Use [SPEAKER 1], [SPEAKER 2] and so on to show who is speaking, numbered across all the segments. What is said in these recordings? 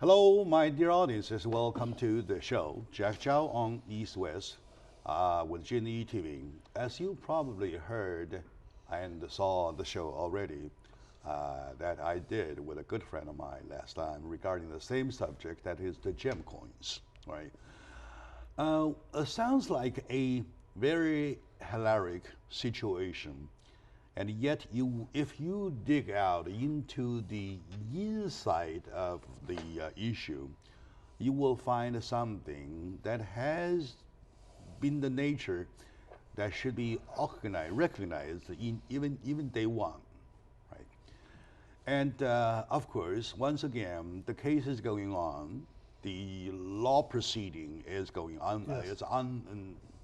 [SPEAKER 1] Hello, my dear audiences. Welcome to the show, Jack Chow on East West with G&E TV. As you probably heard and saw the show already, that I did with a good friend of mine last time regarding the same subject, that is the gem coins, right? It sounds like a very hilarious situation, and yet if you dig out into the inside of the issue, you will find something that has been the nature that should be recognized in even day one, right? And of course, once again, the case is going on. The law proceeding is going on.
[SPEAKER 2] Yes.
[SPEAKER 1] It's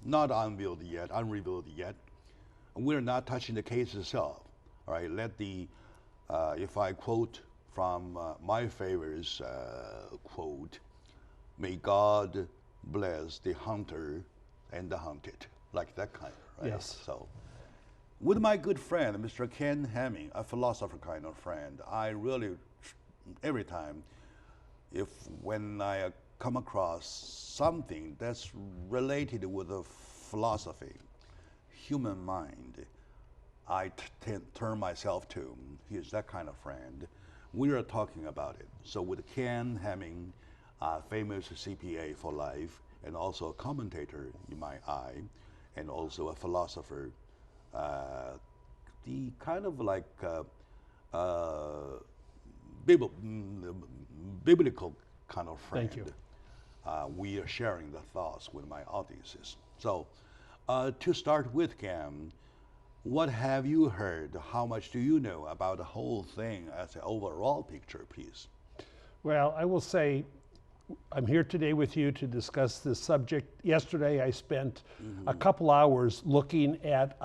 [SPEAKER 1] not unveiled yet, unrevealed yet. We're not touching the case itself. All right, if I quote from my favorite quote, may God bless the hunter and the hunted, like that kind, right?
[SPEAKER 2] Yes.
[SPEAKER 1] So, with my good friend, Mr. Ken Hemming, a philosopher kind of friend, I really, every time, when I come across something that's related with a philosophy, human mind, I turn myself to. He's that kind of friend. We are talking about it. So with Ken Hemming, famous CPA for life, and also a commentator in my eye, and also a philosopher, the kind of like biblical kind of friend.
[SPEAKER 2] Thank you.
[SPEAKER 1] We are sharing the thoughts with my audiences. So, to start with, Cam, what have you heard? How much do you know about the whole thing as an overall picture, please?
[SPEAKER 2] Well, I will say I'm here today with you to discuss this subject. Yesterday, I spent a couple hours looking at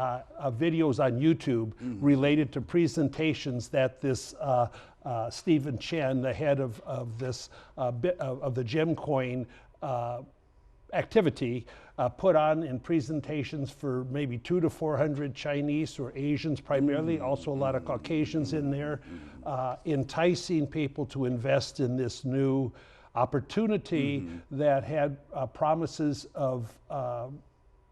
[SPEAKER 2] videos on YouTube related to presentations that this Stephen Chen, the head of the gem coin activity, put on in presentations for maybe 200 to 400 Chinese or Asians primarily, also a lot of Caucasians in there, enticing people to invest in this new opportunity that had promises of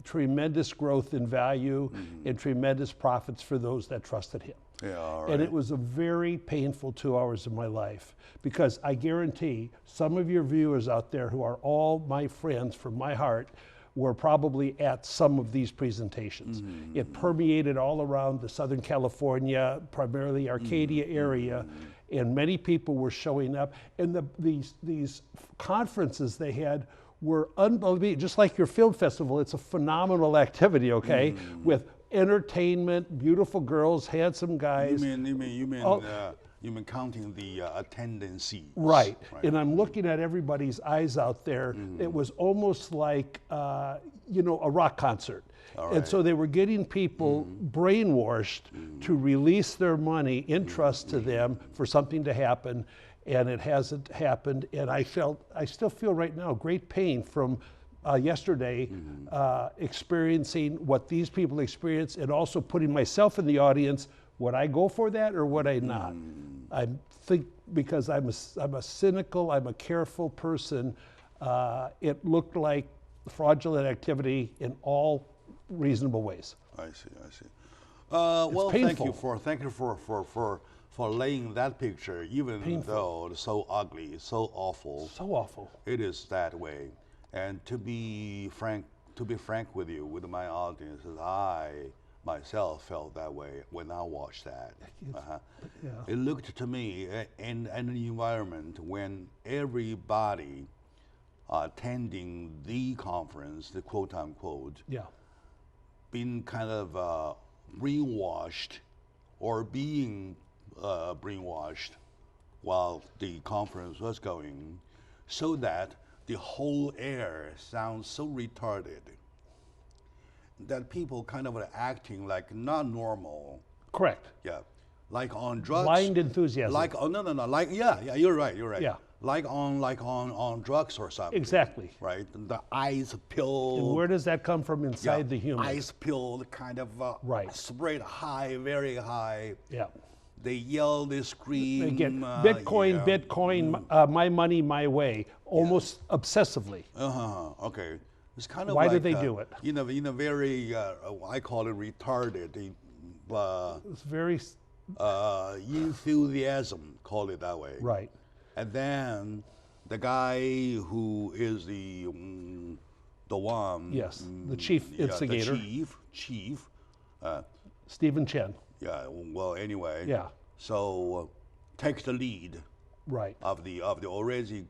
[SPEAKER 2] tremendous growth in value and tremendous profits for those that trusted him.
[SPEAKER 1] Yeah, all right.
[SPEAKER 2] And it was a very painful 2 hours of my life, because I guarantee some of your viewers out there who are all my friends from my heart were probably at some of these presentations. It permeated all around the Southern California, primarily Arcadia area, and many people were showing up. And these conferences they had were unbelievable. Just like your film festival, it's a phenomenal activity, okay? With entertainment, beautiful girls, handsome guys.
[SPEAKER 1] You mean counting the attendance seats?
[SPEAKER 2] Right. And I'm looking at everybody's eyes out there. It was almost like, a rock concert. And so they were getting people brainwashed to release their money in trust to them for something to happen, and it hasn't happened. And I still feel right now great pain from yesterday, experiencing what these people experience, and also putting myself in the audience. Would I go for that or would I not? I think because I'm a cynical, I'm a careful person, it looked like fraudulent activity in all reasonable ways.
[SPEAKER 1] I see. Well,
[SPEAKER 2] painful.
[SPEAKER 1] thank you for laying that picture, even though it's so ugly, so awful.
[SPEAKER 2] So awful.
[SPEAKER 1] It is that way. And to be frank with you, with my audience, I myself felt that way when I watched that.
[SPEAKER 2] Yeah.
[SPEAKER 1] It looked to me in an environment when everybody attending the conference, the quote unquote, been kind of brainwashed or being brainwashed while the conference was going, so that the whole air sounds so retarded that people kind of are acting like not normal.
[SPEAKER 2] Correct.
[SPEAKER 1] Yeah. Like on drugs.
[SPEAKER 2] Blind enthusiasm.
[SPEAKER 1] Like, oh, no. Like, yeah, you're right.
[SPEAKER 2] Yeah.
[SPEAKER 1] Like on drugs or something.
[SPEAKER 2] Exactly.
[SPEAKER 1] Right? The eyes pill.
[SPEAKER 2] And where does that come from inside the human?
[SPEAKER 1] Eyes pill kind of
[SPEAKER 2] Right.
[SPEAKER 1] sprayed high, very high.
[SPEAKER 2] Yeah.
[SPEAKER 1] they yell, they scream.
[SPEAKER 2] They get Bitcoin,
[SPEAKER 1] yeah.
[SPEAKER 2] Bitcoin, my money, my way, almost obsessively.
[SPEAKER 1] Okay. It's kind of
[SPEAKER 2] Why
[SPEAKER 1] like,
[SPEAKER 2] do they do it?
[SPEAKER 1] In a very, I call it retarded,
[SPEAKER 2] It's very
[SPEAKER 1] enthusiasm, call it that way.
[SPEAKER 2] right.
[SPEAKER 1] And then the guy who is the one.
[SPEAKER 2] Yes, the chief instigator.
[SPEAKER 1] The chief.
[SPEAKER 2] Stephen Chen.
[SPEAKER 1] Yeah. Well, anyway.
[SPEAKER 2] Yeah.
[SPEAKER 1] So take the lead.
[SPEAKER 2] Right.
[SPEAKER 1] Of the already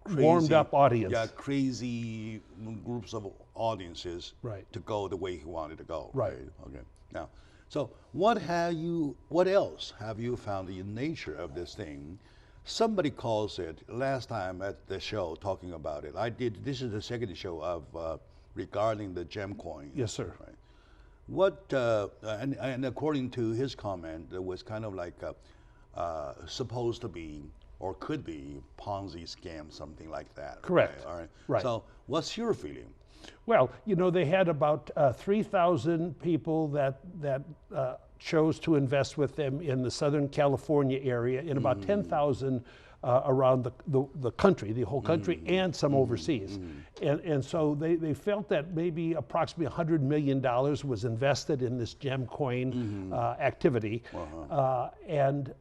[SPEAKER 1] crazy,
[SPEAKER 2] Warmed up audience.
[SPEAKER 1] Yeah, crazy groups of audiences.
[SPEAKER 2] Right.
[SPEAKER 1] To go the way he wanted to go.
[SPEAKER 2] Right.
[SPEAKER 1] Okay. Now, so what else have you found in the nature of this thing? Somebody calls it, last time at the show talking about it, this is the second show of regarding the gem coin.
[SPEAKER 2] Yes, sir.
[SPEAKER 1] Right. What, and according to his comment, it was kind of like supposed to be, or could be, Ponzi scam, something like that.
[SPEAKER 2] Correct.
[SPEAKER 1] Right? All right.
[SPEAKER 2] Right.
[SPEAKER 1] So what's your feeling?
[SPEAKER 2] Well, they had about 3,000 people that chose to invest with them in the Southern California area, and about 10,000 around the country, the whole country, and some overseas. And so they felt that maybe approximately $100 million was invested in this gem coin activity. And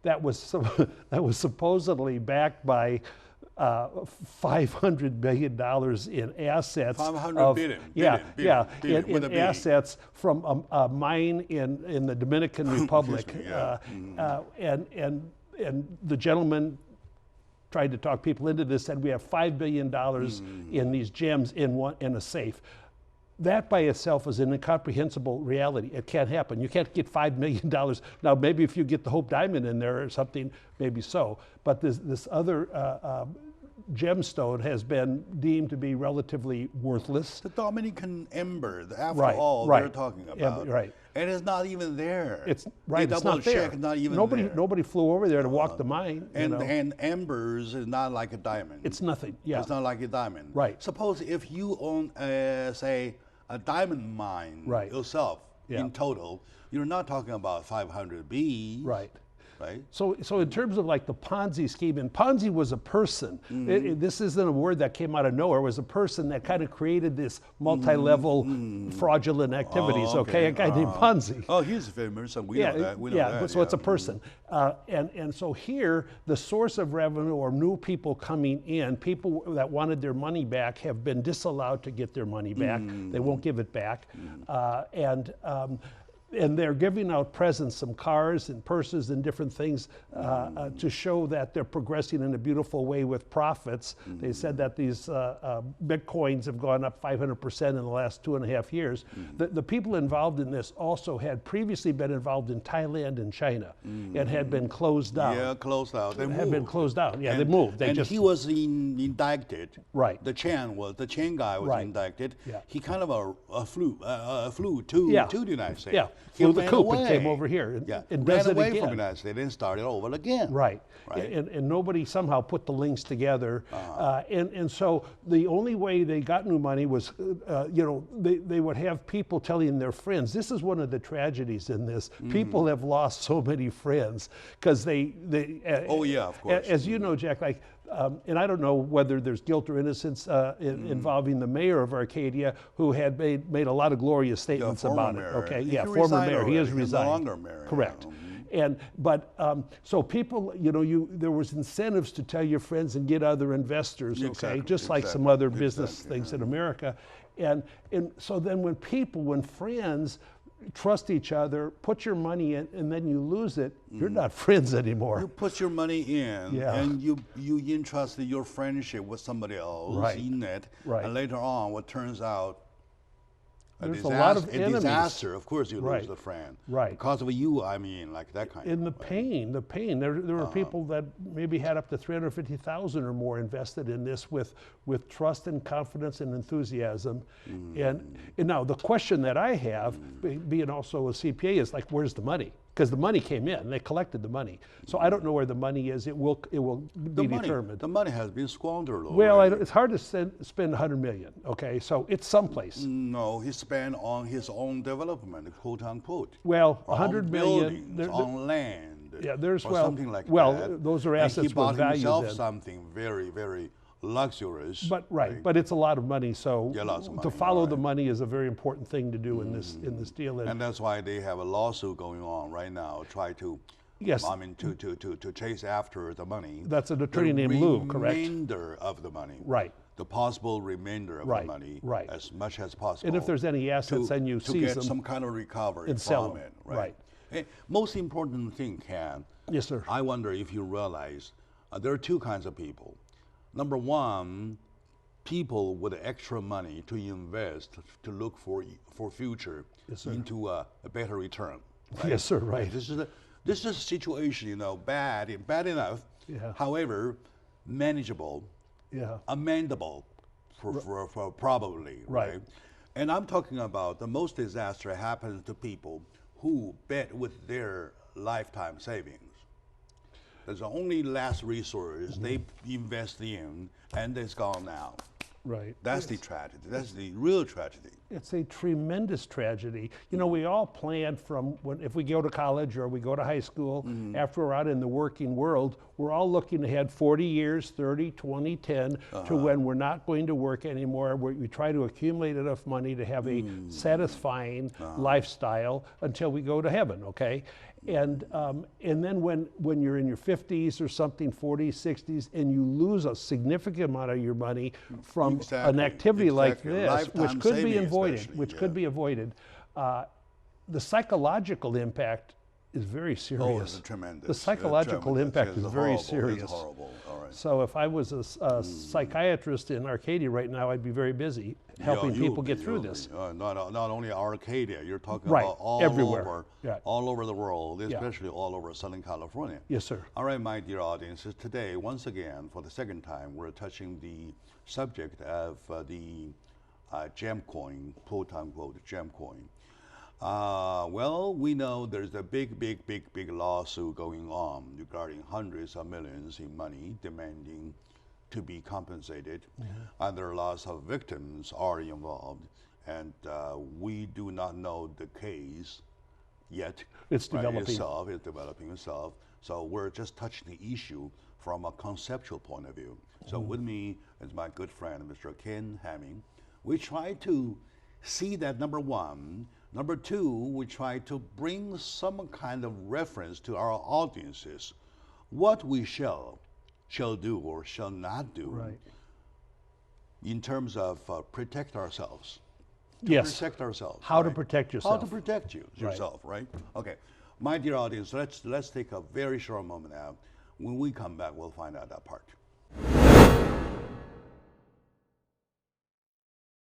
[SPEAKER 2] that was supposedly backed by $500 billion in assets.
[SPEAKER 1] 500 billion.
[SPEAKER 2] In assets from a mine in the Dominican Republic. And the gentleman tried to talk people into this, said we have $5 billion in these gems in a safe. That by itself is an incomprehensible reality. It can't happen. You can't get $5 million. Now, maybe if you get the Hope Diamond in there or something, maybe so. But this other gemstone has been deemed to be relatively worthless.
[SPEAKER 1] The Dominican ember, after all, they're talking about.
[SPEAKER 2] Right.
[SPEAKER 1] And it's not even there.
[SPEAKER 2] It's right. It's not there.
[SPEAKER 1] Not even there.
[SPEAKER 2] Nobody flew over there to walk the mine.
[SPEAKER 1] And embers is not like a diamond.
[SPEAKER 2] It's nothing. Yeah.
[SPEAKER 1] It's not like a diamond.
[SPEAKER 2] Right.
[SPEAKER 1] Suppose if you own, say, a diamond mine yourself in total, you're not talking about 500 B.
[SPEAKER 2] Right.
[SPEAKER 1] Right.
[SPEAKER 2] So in terms of like the Ponzi scheme, and Ponzi was a person. This isn't a word that came out of nowhere. It was a person that kind of created this multi-level fraudulent activities. A guy named Ponzi.
[SPEAKER 1] Oh, he's famous, and we know that. We know that.
[SPEAKER 2] So it's a person. And so here, the source of revenue or new people coming in, people that wanted their money back have been disallowed to get their money back. They won't give it back. And they're giving out presents, some cars and purses and different things to show that they're progressing in a beautiful way with profits. They said that these Bitcoins have gone up 500% in the last 2.5 years. The people involved in this also had previously been involved in Thailand and China and had been closed down.
[SPEAKER 1] Yeah, closed out. They moved.
[SPEAKER 2] Had been closed down. Yeah, they moved.
[SPEAKER 1] He was indicted.
[SPEAKER 2] Right.
[SPEAKER 1] The Chen guy was indicted.
[SPEAKER 2] Yeah.
[SPEAKER 1] He kind of flew to the United States.
[SPEAKER 2] Yeah. Flew the coop and came over here and does
[SPEAKER 1] ran
[SPEAKER 2] it
[SPEAKER 1] away
[SPEAKER 2] again.
[SPEAKER 1] from the United States and started over again.
[SPEAKER 2] Right. And nobody somehow put the links together. And so the only way they got new money was, they would have people telling their friends. This is one of the tragedies in this. People have lost so many friends because they
[SPEAKER 1] oh yeah, of course.
[SPEAKER 2] As you know, Jack, like, and I don't know whether there's guilt or innocence involving the mayor of Arcadia, who had made a lot of glorious statements about it. Okay, former mayor. He has resigned.
[SPEAKER 1] No longer mayor.
[SPEAKER 2] Correct. So people, there was incentives to tell your friends and get other investors. Okay, just like some other business things in America, and so then when friends trust each other, put your money in, and then you lose it, you're not friends anymore.
[SPEAKER 1] You put your money in, and you entrusted your friendship with somebody else in it, and later on, what turns out,
[SPEAKER 2] there's a lot of enemies.
[SPEAKER 1] Disaster. Of course, you lose the friend.
[SPEAKER 2] Right.
[SPEAKER 1] Because of you, I mean, like that kind.
[SPEAKER 2] In the pain. There were people that maybe had up to $350,000 or more invested in this with trust and confidence and enthusiasm. And now the question that I have, being also a CPA, is like, where's the money? because the money came in. They collected the money. So I don't know where the money is. It will be determined.
[SPEAKER 1] The money has been squandered already.
[SPEAKER 2] Well, it's hard to spend $100 million. Okay, so it's someplace.
[SPEAKER 1] No, he spent on his own development, quote unquote.
[SPEAKER 2] Well,
[SPEAKER 1] on
[SPEAKER 2] $100 million
[SPEAKER 1] buildings, on land.
[SPEAKER 2] Yeah, there's
[SPEAKER 1] or something like
[SPEAKER 2] well,
[SPEAKER 1] that.
[SPEAKER 2] those are assets
[SPEAKER 1] and he bought
[SPEAKER 2] with values
[SPEAKER 1] himself
[SPEAKER 2] in.
[SPEAKER 1] something very, very luxurious.
[SPEAKER 2] But but it's a lot of money. So
[SPEAKER 1] Yeah, lots of
[SPEAKER 2] to
[SPEAKER 1] money,
[SPEAKER 2] follow the
[SPEAKER 1] right.
[SPEAKER 2] money is a very important thing to do in this deal.
[SPEAKER 1] And that's why they have a lawsuit going on right now, try to,
[SPEAKER 2] Yes.
[SPEAKER 1] I mean, to chase after the money.
[SPEAKER 2] That's an attorney named Lou, correct?
[SPEAKER 1] The remainder of the money.
[SPEAKER 2] Right.
[SPEAKER 1] The possible remainder of
[SPEAKER 2] Right,
[SPEAKER 1] the money,
[SPEAKER 2] right.
[SPEAKER 1] as much as possible.
[SPEAKER 2] And if there's any assets, then you
[SPEAKER 1] to
[SPEAKER 2] seize
[SPEAKER 1] get
[SPEAKER 2] them
[SPEAKER 1] some kind of recovery
[SPEAKER 2] and sell
[SPEAKER 1] from
[SPEAKER 2] them.
[SPEAKER 1] it, right? Most important thing, Ken.
[SPEAKER 2] Yes, sir.
[SPEAKER 1] I wonder if you realize there are two kinds of people. Number one, people with extra money to invest to look for future into a better return. Right?
[SPEAKER 2] Yes, sir. Right.
[SPEAKER 1] This is a situation, you know, bad enough.
[SPEAKER 2] Yeah.
[SPEAKER 1] However, manageable,
[SPEAKER 2] Yeah.
[SPEAKER 1] amendable, for probably,
[SPEAKER 2] Right.
[SPEAKER 1] right? And I'm talking about the most disaster happens to people who bet with their lifetime savings. That's the only last resource they invest in, and it's gone now.
[SPEAKER 2] Right.
[SPEAKER 1] That's the tragedy. That's the real tragedy.
[SPEAKER 2] It's a tremendous tragedy. You know, we all plan from if we go to college or we go to high school, after we're out in the working world, we're all looking ahead 40 years, 30, 20, 10, to when we're not going to work anymore. We try to accumulate enough money to have a satisfying lifestyle until we go to heaven, okay? And then when you're in your 50s or something, 40s, 60s, and you lose a significant amount of your money from an activity like this,
[SPEAKER 1] Lifetime
[SPEAKER 2] which could be
[SPEAKER 1] saving
[SPEAKER 2] avoided,
[SPEAKER 1] especially,
[SPEAKER 2] could be avoided, the psychological impact is very serious.
[SPEAKER 1] Oh, it's tremendous.
[SPEAKER 2] The psychological impact is very
[SPEAKER 1] horrible.
[SPEAKER 2] serious.
[SPEAKER 1] It's horrible. All right.
[SPEAKER 2] So if I was a psychiatrist in Arcadia right now, I'd be very busy helping people get through this.
[SPEAKER 1] Not only Arcadia, you're talking
[SPEAKER 2] Right,
[SPEAKER 1] about all
[SPEAKER 2] everywhere.
[SPEAKER 1] over,
[SPEAKER 2] Yeah.
[SPEAKER 1] all over the world, especially all over Southern California.
[SPEAKER 2] Yes, sir.
[SPEAKER 1] All right, my dear audiences, today, once again, for the second time, we're touching the subject of the gem coin, quote unquote, gem coin. Well, we know there's a big lawsuit going on regarding hundreds of millions in money demanding to be compensated. And there are lots of victims are involved. And we do not know the case yet.
[SPEAKER 2] It's
[SPEAKER 1] right,
[SPEAKER 2] developing.
[SPEAKER 1] It's developing itself. So we're just touching the issue from a conceptual point of view. So with me is my good friend, Mr. Ken Hamming. We try to see that, number one. Number two, we try to bring some kind of reference to our audiences, what we shall do or shall not do in terms of protect ourselves. Protect ourselves.
[SPEAKER 2] How to protect yourself.
[SPEAKER 1] How to protect yourself, right? Okay. My dear audience, let's take a very short moment now. When we come back, we'll find out that part.